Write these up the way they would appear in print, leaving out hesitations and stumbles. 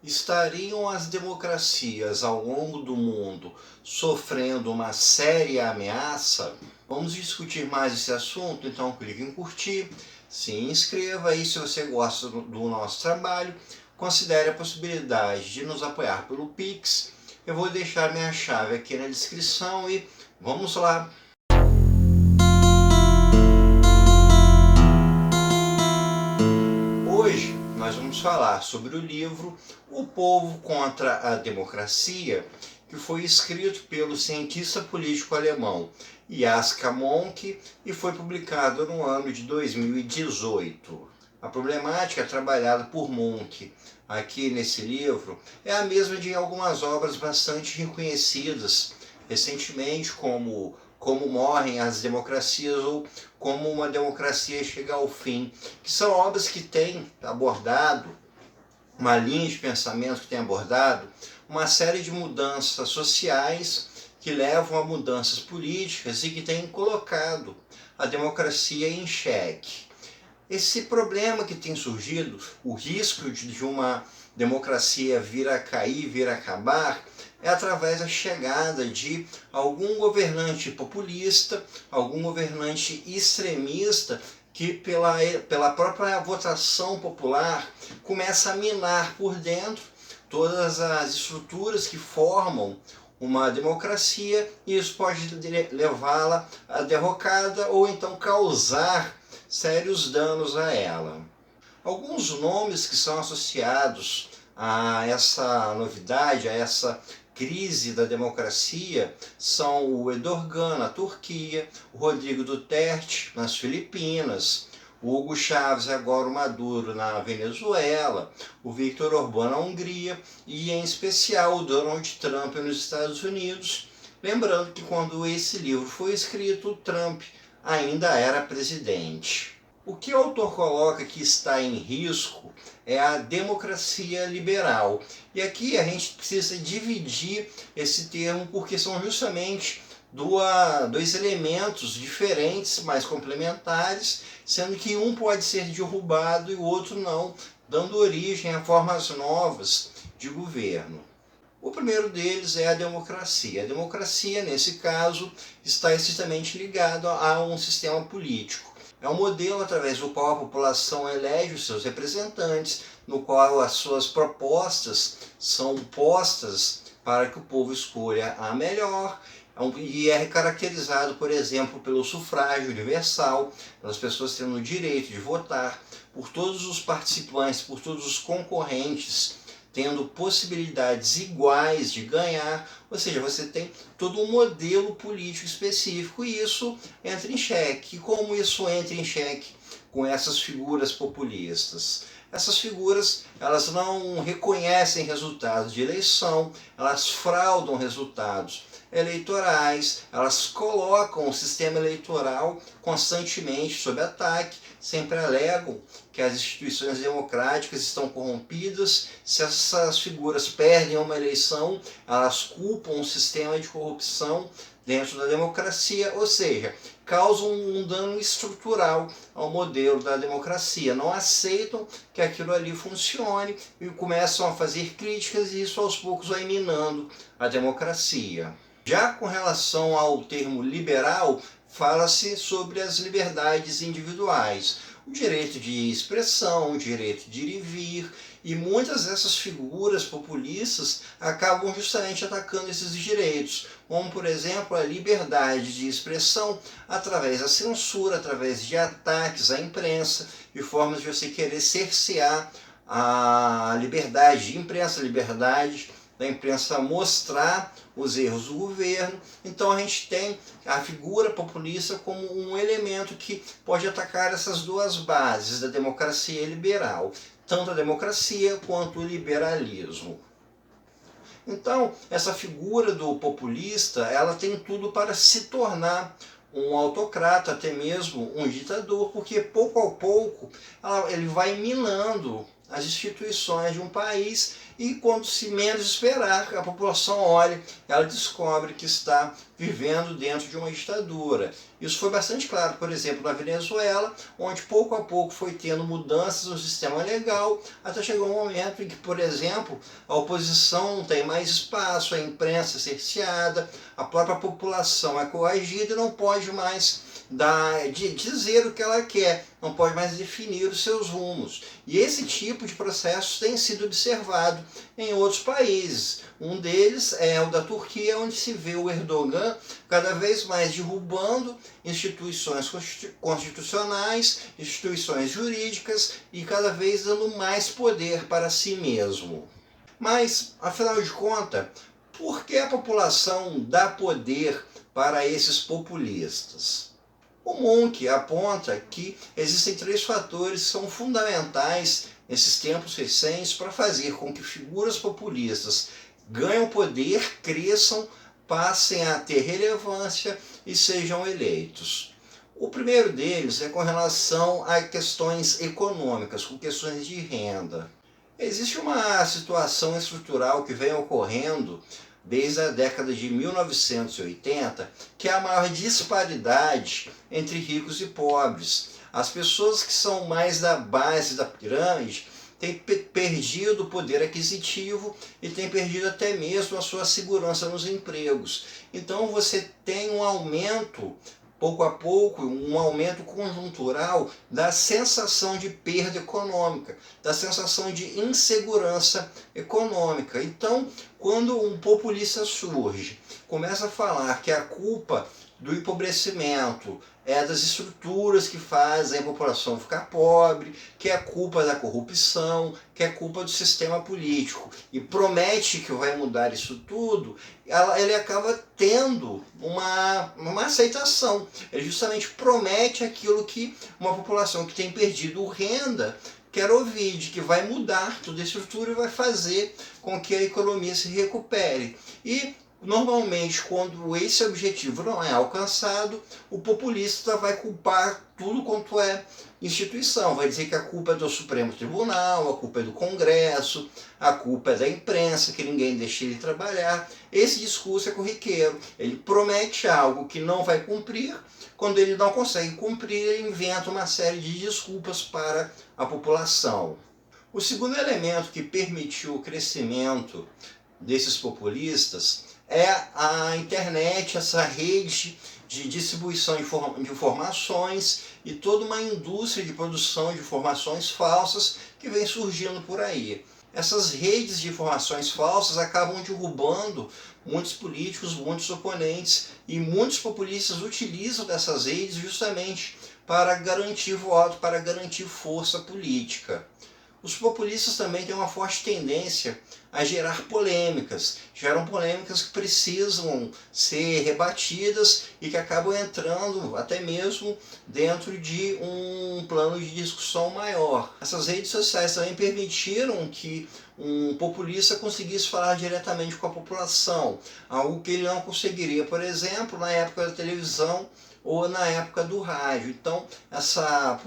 Estariam as democracias ao longo do mundo sofrendo uma séria ameaça? Vamos discutir mais esse assunto? Então clique em curtir, se inscreva e se você gosta do nosso trabalho, considere a possibilidade de nos apoiar pelo Pix. Eu vou deixar minha chave aqui na descrição e vamos lá! Hoje nós vamos falar sobre o livro O Povo contra a Democracia, que foi escrito pelo cientista político alemão Jaska Monck e foi publicado no ano de 2018. A problemática trabalhada por Monck aqui nesse livro é a mesma de algumas obras bastante reconhecidas recentemente, como Como Morrem as Democracias ou Como uma Democracia Chega ao Fim, que são obras que têm abordado uma linha de pensamento, que tem abordado uma série de mudanças sociais que levam a mudanças políticas e que têm colocado a democracia em xeque. Esse problema que tem surgido, o risco de uma democracia vir a cair, vir a acabar, é através da chegada de algum governante populista, algum governante extremista que pela própria votação popular começa a minar por dentro todas as estruturas que formam uma democracia, e isso pode levá-la à derrocada ou então causar sérios danos a ela. Alguns nomes que são associados a essa novidade, a essa crise da democracia, são o Erdogan na Turquia, o Rodrigo Duterte nas Filipinas, o Hugo Chávez, agora o Maduro na Venezuela, o Viktor Orbán na Hungria e, em especial, o Donald Trump nos Estados Unidos. Lembrando que quando esse livro foi escrito, o Trump ainda era presidente. O que o autor coloca que está em risco é a democracia liberal. E aqui a gente precisa dividir esse termo porque são justamente dois elementos diferentes, mas complementares, sendo que um pode ser derrubado e o outro não, dando origem a formas novas de governo. O primeiro deles é a democracia. A democracia, nesse caso, está estritamente ligada a um sistema político. É um modelo através do qual a população elege os seus representantes, no qual as suas propostas são postas para que o povo escolha a melhor, e é caracterizado, por exemplo, pelo sufrágio universal, pelas pessoas tendo o direito de votar, por todos os participantes, por todos os concorrentes tendo possibilidades iguais de ganhar, ou seja, você tem todo um modelo político específico e isso entra em xeque. E como isso entra em xeque com essas figuras populistas? Essas figuras, elas não reconhecem resultados de eleição, elas fraudam resultados eleitorais, elas colocam o sistema eleitoral constantemente sob ataque, sempre alegam que as instituições democráticas estão corrompidas. Se essas figuras perdem uma eleição, elas culpam um sistema de corrupção dentro da democracia, ou seja, causam um dano estrutural ao modelo da democracia. Não aceitam que aquilo ali funcione e começam a fazer críticas, e isso aos poucos vai minando a democracia. Já com relação ao termo liberal, fala-se sobre as liberdades individuais, o direito de expressão, o direito de ir e vir, e muitas dessas figuras populistas acabam justamente atacando esses direitos, como, por exemplo, a liberdade de expressão através da censura, através de ataques à imprensa, de formas de você querer cercear a liberdade de imprensa, a liberdade da imprensa mostrar os erros do governo. Então a gente tem a figura populista como um elemento que pode atacar essas duas bases da democracia liberal, tanto a democracia quanto o liberalismo. Então, essa figura do populista, ela tem tudo para se tornar um autocrata, até mesmo um ditador, porque pouco a pouco ele vai minando as instituições de um país e quando se menos esperar, a população olha, ela descobre que está vivendo dentro de uma ditadura. Isso foi bastante claro, por exemplo, na Venezuela, onde pouco a pouco foi tendo mudanças no sistema legal, até chegou um momento em que, por exemplo, a oposição não tem mais espaço, a imprensa é cerceada, a própria população é coagida e não pode mais dizer o que ela quer, não pode mais definir os seus rumos. E esse tipo de processo tem sido observado em outros países. Um deles é o da Turquia, onde se vê o Erdogan cada vez mais derrubando instituições constitucionais, instituições jurídicas e cada vez dando mais poder para si mesmo. Mas, afinal de contas, por que a população dá poder para esses populistas? O Monk aponta que existem 3 fatores que são fundamentais nesses tempos recentes para fazer com que figuras populistas ganhem poder, cresçam, passem a ter relevância e sejam eleitos. O primeiro deles é com relação a questões econômicas, com questões de renda. Existe uma situação estrutural que vem ocorrendo desde a década de 1980, que é a maior disparidade entre ricos e pobres. As pessoas que são mais da base da pirâmide têm perdido o poder aquisitivo e têm perdido até mesmo a sua segurança nos empregos. Então você tem um aumento, pouco a pouco, um aumento conjuntural da sensação de perda econômica, da sensação de insegurança econômica. Então, quando um populista surge, começa a falar que a culpa do empobrecimento é das estruturas que fazem a população ficar pobre, que é culpa da corrupção, que é culpa do sistema político, e promete que vai mudar isso tudo, ele acaba tendo uma aceitação. Ele justamente promete aquilo que uma população que tem perdido renda quer ouvir, de que vai mudar toda a estrutura e vai fazer com que a economia se recupere. E normalmente, quando esse objetivo não é alcançado, o populista vai culpar tudo quanto é instituição. Vai dizer que a culpa é do Supremo Tribunal, a culpa é do Congresso, a culpa é da imprensa, que ninguém deixa ele trabalhar. Esse discurso é corriqueiro. Ele promete algo que não vai cumprir. Quando ele não consegue cumprir, ele inventa uma série de desculpas para a população. O segundo elemento que permitiu o crescimento desses populistas é a internet, essa rede de distribuição de informações e toda uma indústria de produção de informações falsas que vem surgindo por aí. Essas redes de informações falsas acabam derrubando muitos políticos, muitos oponentes, e muitos populistas utilizam dessas redes justamente para garantir voto, para garantir força política. Os populistas também têm uma forte tendência a gerar polêmicas. Geram polêmicas que precisam ser rebatidas e que acabam entrando até mesmo dentro de um plano de discussão maior. Essas redes sociais também permitiram que um populista conseguisse falar diretamente com a população, algo que ele não conseguiria, por exemplo, na época da televisão ou na época do rádio. Então, essa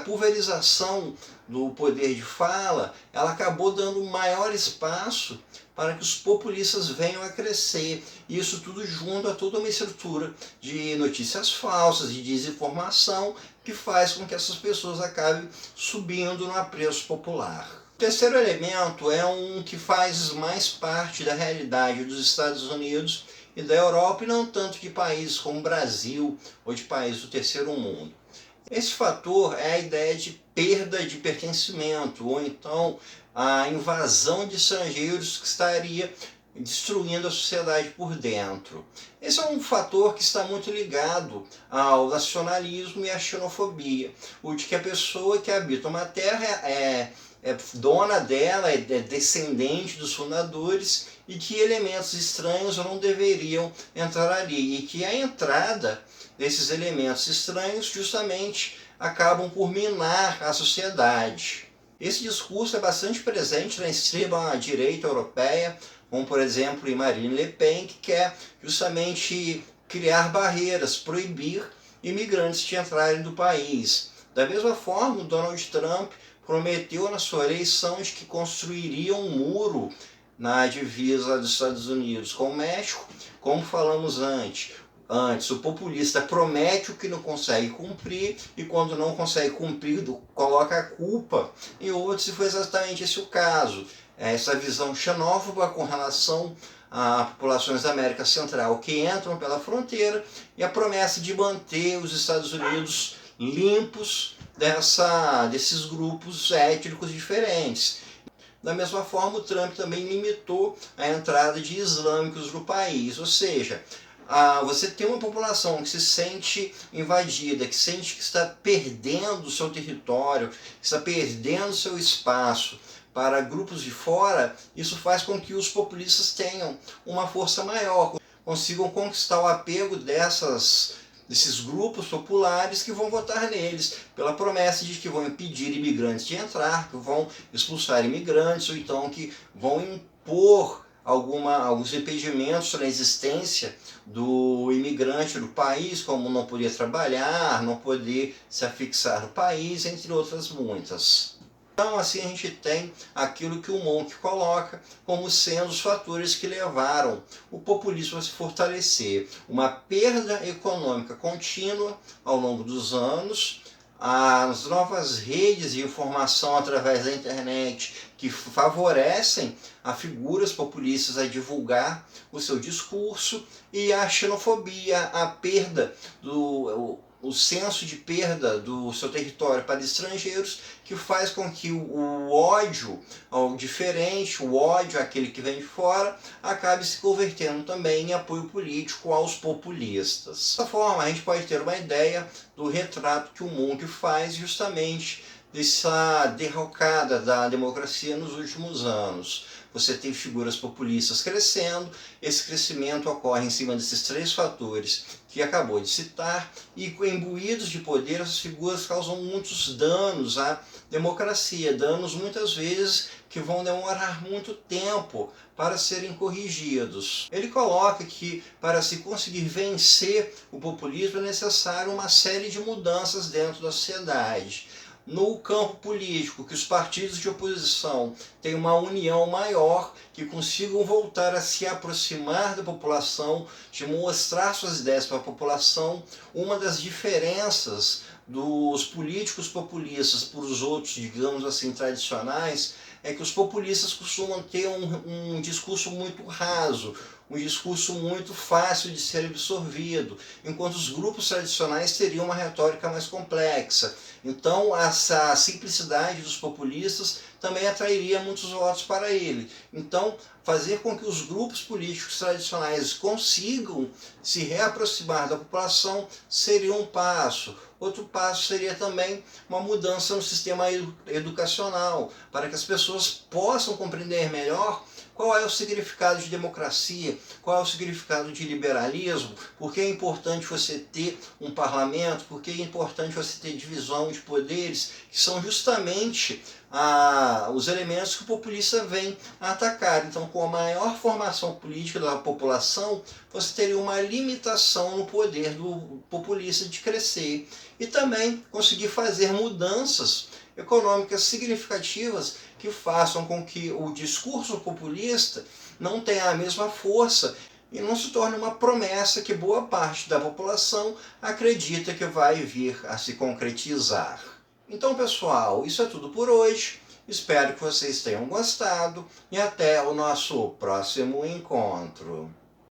pulverização do poder de fala, ela acabou dando maior espaço para que os populistas venham a crescer. Isso tudo junto a toda uma estrutura de notícias falsas, de desinformação, que faz com que essas pessoas acabem subindo no apreço popular. O terceiro elemento é um que faz mais parte da realidade dos Estados Unidos e da Europa, e não tanto de países como o Brasil ou de países do terceiro mundo. Esse fator é a ideia de perda de pertencimento, ou então a invasão de estrangeiros que estaria destruindo a sociedade por dentro. Esse é um fator que está muito ligado ao nacionalismo e à xenofobia, o de que a pessoa que habita uma terra é dona dela, é descendente dos fundadores, e que elementos estranhos não deveriam entrar ali, e que a entrada desses elementos estranhos justamente acabam por minar a sociedade. Esse discurso é bastante presente na extrema-direita europeia, como por exemplo em Marine Le Pen, que quer justamente criar barreiras, proibir imigrantes de entrarem no país. Da mesma forma, o Donald Trump, prometeu na sua eleição de que construiria um muro na divisa dos Estados Unidos com o México. Como falamos antes, o populista promete o que não consegue cumprir e quando não consegue cumprir, coloca a culpa em outros, e foi exatamente esse o caso. Essa visão xenófoba com relação a populações da América Central que entram pela fronteira e a promessa de manter os Estados Unidos limpos desses grupos étnicos diferentes. Da mesma forma, o Trump também limitou a entrada de islâmicos no país, ou seja, você tem uma população que se sente invadida, que sente que está perdendo o seu território, que está perdendo o seu espaço para grupos de fora. Isso faz com que os populistas tenham uma força maior, consigam conquistar o apego desses grupos populares que vão votar neles, pela promessa de que vão impedir imigrantes de entrar, que vão expulsar imigrantes, ou então que vão impor alguns impedimentos na existência do imigrante do país, como não poder trabalhar, não poder se afixar no país, entre outras muitas. Então, assim, a gente tem aquilo que o Monk coloca como sendo os fatores que levaram o populismo a se fortalecer. Uma perda econômica contínua ao longo dos anos, as novas redes de informação através da internet que favorecem a figuras populistas a divulgar o seu discurso, e a xenofobia, a perda o senso de perda do seu território para estrangeiros, que faz com que o ódio ao diferente, o ódio àquele que vem de fora, acabe se convertendo também em apoio político aos populistas. Dessa forma, a gente pode ter uma ideia do retrato que o Monk faz justamente dessa derrocada da democracia nos últimos anos. Você tem figuras populistas crescendo, esse crescimento ocorre em cima desses três fatores que acabou de citar, e imbuídos de poder, essas figuras causam muitos danos à democracia, danos muitas vezes que vão demorar muito tempo para serem corrigidos. Ele coloca que para se conseguir vencer o populismo é necessário uma série de mudanças dentro da sociedade. No campo político, que os partidos de oposição tenham uma união maior, que consigam voltar a se aproximar da população, de mostrar suas ideias para a população. Uma das diferenças dos políticos populistas para os outros, digamos assim, tradicionais, é que os populistas costumam ter um discurso muito raso, um discurso muito fácil de ser absorvido, enquanto os grupos tradicionais teriam uma retórica mais complexa. Então, essa simplicidade dos populistas também atrairia muitos votos para ele. Então, fazer com que os grupos políticos tradicionais consigam se reaproximar da população seria um passo. Outro passo seria também uma mudança no sistema educacional, para que as pessoas possam compreender melhor qual é o significado de democracia, qual é o significado de liberalismo, por que é importante você ter um parlamento, por que é importante você ter divisão de poderes, que são justamente os elementos que o populista vem a atacar. Então, com a maior formação política da população, você teria uma limitação no poder do populista de crescer. E também conseguir fazer mudanças econômicas significativas que façam com que o discurso populista não tenha a mesma força e não se torne uma promessa que boa parte da população acredita que vai vir a se concretizar. Então, pessoal, isso é tudo por hoje. Espero que vocês tenham gostado e até o nosso próximo encontro.